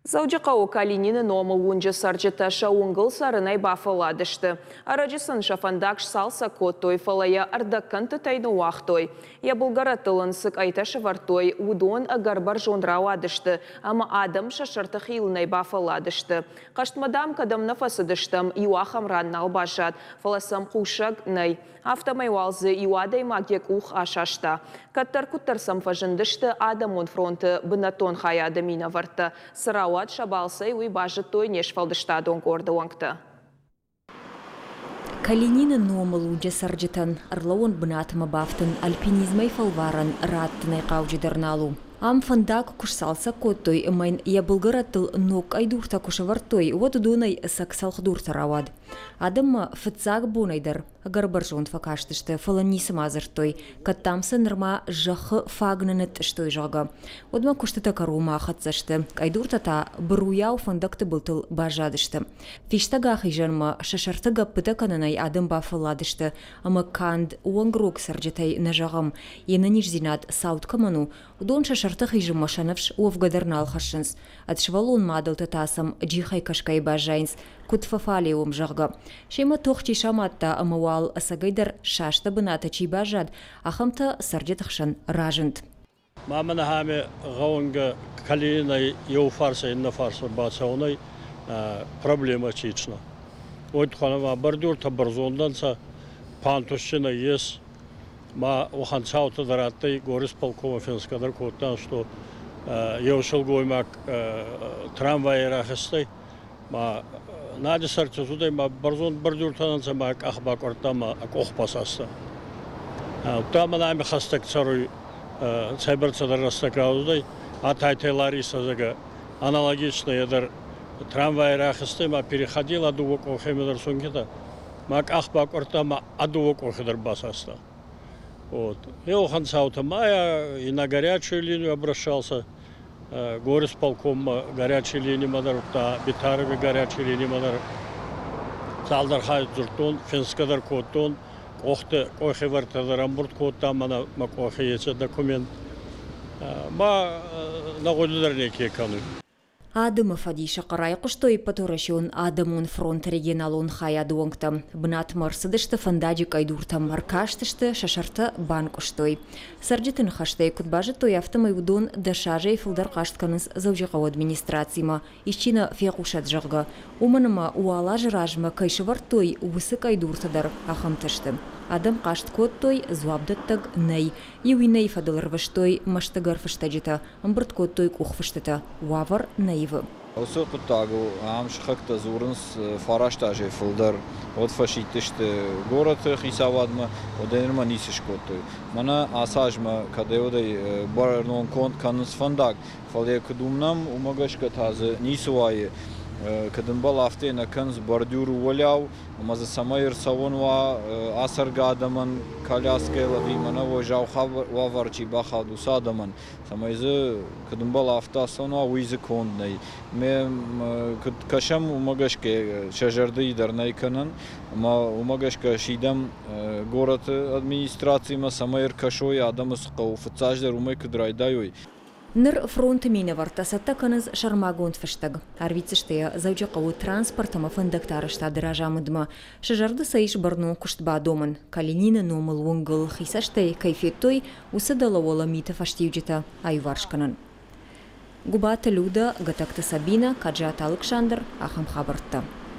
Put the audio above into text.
Заудиқау Калинины номыл унжы саржыта шауыңғыл сарынай бафаладышты. Арачысын шафандак салса коттой фалая ардаккан тытайны уақтой. Я бұлғара тылынсық айташы вартой удон агарбар жонрау адышты, ама адам шашырты хилынай бафаладышты. Қаштмадам кадам нафасыдыштым, юахам раннал башат, фаласам қушаг най. Автомайвалзы юадай магек ух ашашта. Каттар куттарсам фажындышты адамон фронты бынатон хая адамина варта. Сарауат шабалсай уй бажыт той нешфалдыштадон горды оңкты. Калинины номыл унжа саржытан, арлауын бынатымы бафтын альпинизмай фалваран раттынай қаужыдарналу. Ам фандак кушсалса коттой, майн я бұлғыратыл нок айдурта кушавартой, вот дунай саксалхдурта равад. Адам фыцак бунайдар, гарбаржон факаштышты, фаланисым азыртой, каттамсы нырма жахы фагнанет штой жага. Одма куштыта карума хатсашты, айдуртата бұруяу фандакты бұлтыл бажадышты. Фиштага хижанма шашартыга пытакананай адам бафаладышты, ама канд уангрук сарджетай нажагам, ена нижзинат сауткаману, удон шашартых хижам машанавш уавгадарнал хашынс, атшвалун мадылты тасам джихай кашкай бажайнс, кутфафали умжага. Шема тохчи шаматта амауал асагайдар шашта быната чи бажад, ахамта сарджетахшан ражынт. Мамана хами гаунга калина йоу фарса инна фарса бацауной проблема чична. Ойт ханама бардур табарзонданса пантушчина ес. Ма ухан цаута дараттай горис полкова финскадар коттан, что еушыл гоймак трамвай рахыстай. Ма нади сарчасудай ма барзон бардур тананса ма ахбак ортама охпасаста. Тама нами хастак царуй цайбарцадар растакрауздай, атайтайлари сазага аналогично ядар трамвай рахыстай ма переходил адувок охемедар сунгита. Ма ахбак ортама адувок охедар басаста. Вот. Я ухан цаута мая и на горячую линию обращался. Горисполком горячей линии мадар, Битарове горячей линии мадар. Салдар хайт зуртон, финскадар коттон, охе вартадар амбурт коттан, мана охе есе документ. Ма нагодудар неке кану. Адымы фадиша қарай құштой патурашион адамун фронт регионалун хая дуонгта. Бнат марсыдышты фандадик айдурта маркаштышты шашарты банк ұштой. Сарджитын хаштай кутбажы той автомай удон дашажай фылдар қаштканыз заужиғау администрацияма. Ищина феқушат жағға. Уманыма уала жыражма кайшывар той уысы айдуртадар ахамтышты. Адам қашт кот той зуабдаттаг ней. Юиней фадылырвыштой маштагар фыштаджита. Амбырт кот той кухфыштыта. Уавар наивы. Осы құттагу амшықта зурынс фараштажы фылдар. От фашитышты город хисавадма, оденерма нисиш коттой. Мана асажма кадеодай барнон конт канус фандак. Фале кдумнам умагашка тазы нисуае. Кадымбал афтена канс бордюру воляв, маза самайр савонва асарга адаман коляская лави мана вожав ваварчи бахаду садаман. Самайзы кадымбал афта сонва уизы конднай. Ме кашам умагашке шажарды идарнай канан, ма умагашка шидам город администрации ма самайр кашой адамас қауфцаждар умай кадрайдайой. Ныр фронты мені вартасатта каныз шармагон фыштаг. Арвицыштыя заужиқау транспортыма фындактарышта дыражамыдыма. Шажарды сайыш барну куштба домын. Калинины номыл уңгыл хисаштай кайфеттой усыдала ола мита фаштивджита айваршканын. Губата Люда, Гатакта Сабина, Каджата Александр, Ахам Хабарта.